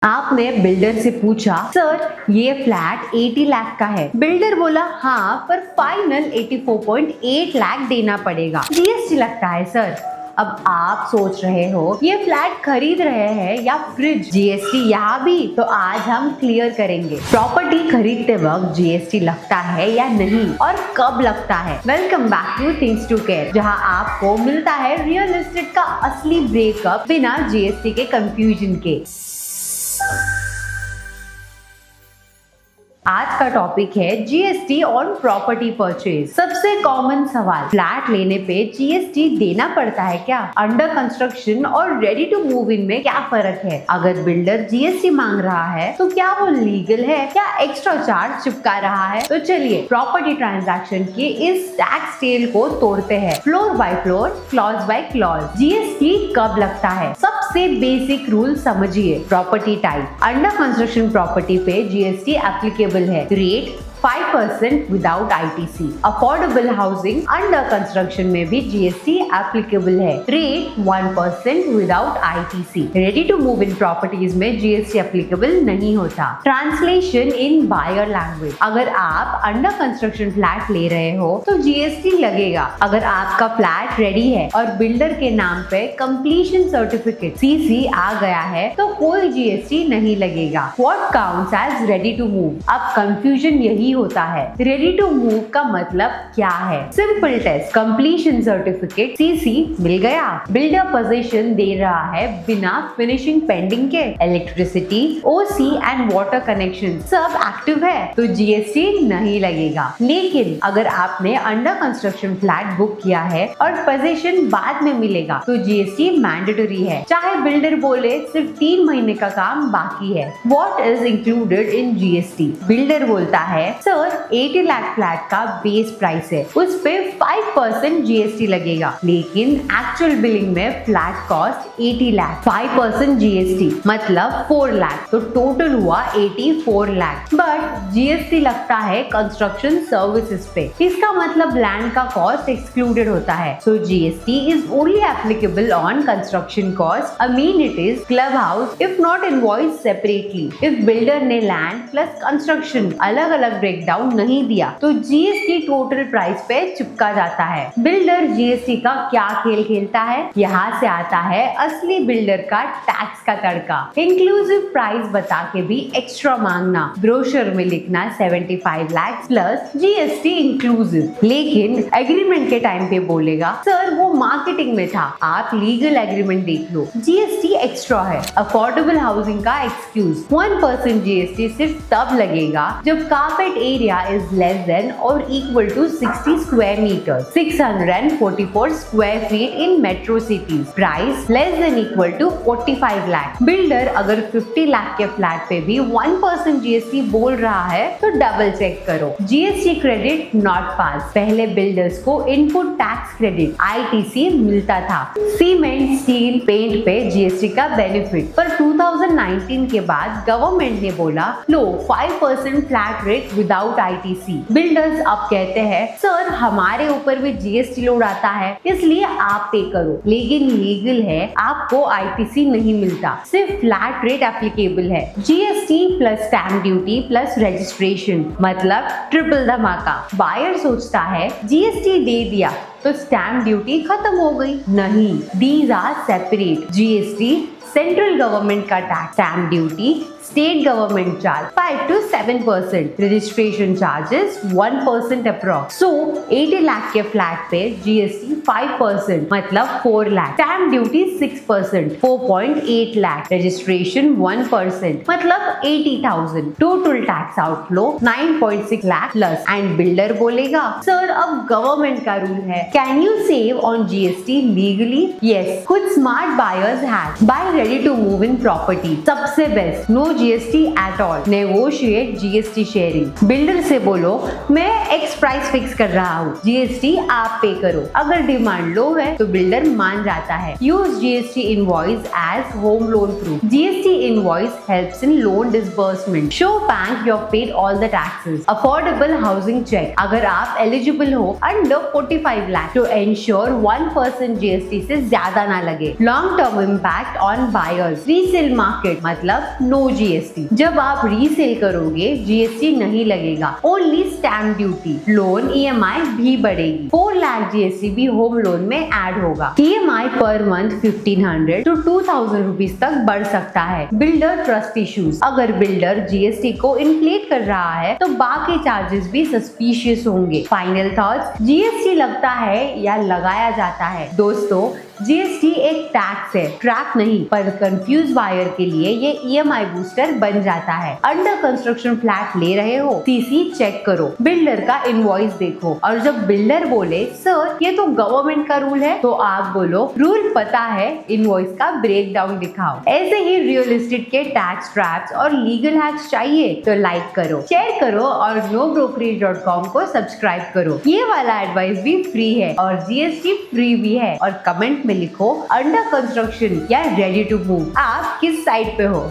आपने बिल्डर से पूछा, सर ये फ्लैट 80 लाख का है। बिल्डर बोला हाँ, पर फाइनल 84.8 लाख देना पड़ेगा, जीएसटी लगता है सर। अब आप सोच रहे हो ये फ्लैट खरीद रहे हैं या फ्रिज, जीएसटी यहाँ भी। तो आज हम क्लियर करेंगे प्रॉपर्टी खरीदते वक्त जीएसटी लगता है या नहीं और कब लगता है। Welcome back to things to care, जहाँ आपको मिलता है रियल एस्टेट का असली ब्रेकअप बिना जीएसटी के कंफ्यूजन के। आज का टॉपिक है जीएसटी ऑन प्रॉपर्टी परचेज। सबसे कॉमन सवाल, फ्लैट लेने पे जीएसटी देना पड़ता है क्या? अंडर कंस्ट्रक्शन और रेडी टू मूव इन में क्या फर्क है? अगर बिल्डर जीएसटी मांग रहा है तो क्या वो लीगल है या एक्स्ट्रा चार्ज चिपका रहा है? तो चलिए प्रॉपर्टी ट्रांजैक्शन के इस टैक्स टेल को तोड़ते हैं floor by floor, clause by clause. GST कब लगता है? सबसे बेसिक रूल समझिए। Property type, under construction property पे जीएसटी एप्लीकेबल है। Rate 5% without ITC. Affordable housing under construction में भी जीएसटी एप्लीकेबल है। Rate 1% without ITC. Ready to move in properties में जीएसटी एप्लीकेबल नहीं होता। ट्रांसलेशन इन बायर लैंग्वेज, अगर आप अंडर कंस्ट्रक्शन फ्लैट ले रहे हो तो जीएसटी लगेगा। अगर आपका फ्लैट रेडी है और बिल्डर के नाम पे कंप्लीशन सर्टिफिकेट सीसी आ गया है तो कोई जीएसटी नहीं लगेगा। What counts as ready to move? अब कंफ्यूजन यही होता है। रेडी टू मूव का मतलब क्या है? Simple test, completion certificate CC मिल गया, बिल्डर पोजीशन दे रहा है बिना फिनिशिंग पेंडिंग के, electricity, OC and water connection सब एक्टिव है तो जीएसटी नहीं लगेगा। लेकिन अगर आपने अंडर कंस्ट्रक्शन फ्लैट बुक किया है और पोजीशन बाद में मिलेगा तो जीएसटी मैंडेटरी है, चाहे बिल्डर बोले सिर्फ 3 महीने का काम बाकी है। What is included in GST? Builder बोलता है सर 80 लाख फ्लैट का बेस प्राइस है, उस पे 5% जीएसटी लगेगा, लेकिन एक्चुअल बिलिंग में फ्लैट कॉस्ट 80 लाख, 5% जीएसटी मतलब 4 लाख, तो टोटल हुआ 84 लाख। बट जीएसटी लगता है कंस्ट्रक्शन सर्विसेज पे, इसका मतलब लैंड का कॉस्ट एक्सक्लूडेड होता है। So GST is only applicable on construction cost, amenities, club house if not invoice separately. If builder ने लैंड प्लस कंस्ट्रक्शन अलग अलग ब्रेकडाउन नहीं दिया तो जीएसटी टोटल प्राइस पे चिपका जाता है। बिल्डर जीएसटी का क्या खेल खेलता है? यहाँ से आता है असली बिल्डर का टैक्स का तड़का। इंक्लूसिव प्राइस बता के भी एक्स्ट्रा मांगना, ब्रोशर में लिखना 75 लाख प्लस जीएसटी इंक्लूसिव, लेकिन एग्रीमेंट के टाइम पे बोलेगा सर वो मार्केटिंग में था, आप लीगल एग्रीमेंट देख लो, जीएसटी एक्स्ट्रा है। अफोर्डेबल हाउसिंग का एक्सक्यूज, 1% जीएसटी सिर्फ तब लगेगा जब carpet area is less than or equal to 60 square meters, 644 square feet in metro cities. Price less than equal to 45 lakh. Builder अगर 50 लाख के फ्लैट पे भी 1% जीएसटी बोल रहा है तो डबल चेक करो। GST credit not pass. पहले बिल्डर्स को इनपुट टैक्स क्रेडिट आईटीसी मिलता था, सीमेंट, स्टील, पेंट पे जीएसटी का बेनिफिट, पर 2019 के बाद गवर्नमेंट ने बोला लो 5% flat rate without ITC. Builders अब कहते हैं सर हमारे ऊपर भी जीएसटी लोड आता है इसलिए आप पे करो, लेकिन लीगल है आपको आईटीसी नहीं मिलता, सिर्फ फ्लैट रेट एप्लीकेबल है। GST plus stamp duty plus registration मतलब ट्रिपल धमाका। बायर सोचता है जीएसटी दे दिया तो स्टैम्प ड्यूटी खत्म हो गई, नहीं, these are separate. GST central government का tax, stamp duty state government charge 5 to 7%, registration charges 1% approx. So 80 lakh के फ्लैट पे जीएसटी 5% मतलब 4 lakh, stamp duty 6% 4.8 lakh, registration 1% मतलब 80,000, total tax outflow 9.6 lakh plus. And builder बोलेगा सर अब गवर्नमेंट का रूल है, can you save on GST legally? Yes, कुछ smart buyers have. Bye ready to move in property, सबसे best, no GST at all, negotiate GST sharing. Builder से बोलो मैं x price fix कर रहा हूँ, जीएसटी आप पे करो। अगर डिमांड लो है तो बिल्डर मान जाता है। Use GST invoice as home loan proof. GST invoice helps in loan disbursement. Show bank you have paid all the taxes. Affordable housing check, अगर आप एलिजिबल हो under 45 lakh to ensure 1% GST से ज्यादा ना लगे। Long term impact on buyers. Resale market मतलब no GST. जब आप रीसेल करोगे जीएसटी नहीं लगेगा, only stamp duty. Loan EMI भी बढ़ेगी। 4 लाख जीएसटी भी होम लोन में ऐड होगा। EMI per month 1500 to 2000 rupees तक बढ़ सकता है। बिल्डर ट्रस्ट इश्यूज, अगर बिल्डर जीएसटी को इन्फ्लेट कर रहा है तो बाकी चार्जेस भी सस्पिशियस होंगे। फाइनल थॉट्स, जीएसटी लगता है या लगाया जाता है? दोस्तों, जीएसटी एक टैक्स है, ट्रैक नहीं, पर कंफ्यूज बायर के लिए ये ईएमआई बूस्टर बन जाता है। अंडर कंस्ट्रक्शन फ्लैट ले रहे हो, सीसी चेक करो, बिल्डर का इनवॉइस देखो, और जब बिल्डर बोले सर ये तो गवर्नमेंट का रूल है, तो आप बोलो रूल पता है, इनवॉइस का ब्रेकडाउन दिखाओ। ऐसे ही रियल एस्टेट के टैक्स ट्रैप्स और लीगल हैक्स चाहिए तो लाइक करो, शेयर करो और nobrokerage.com को सब्सक्राइब करो। ये वाला एडवाइस भी फ्री है और जीएसटी फ्री भी है। और कमेंट में लिखो अंडर कंस्ट्रक्शन या रेडी टू मूव, आप किस साइड पे हो।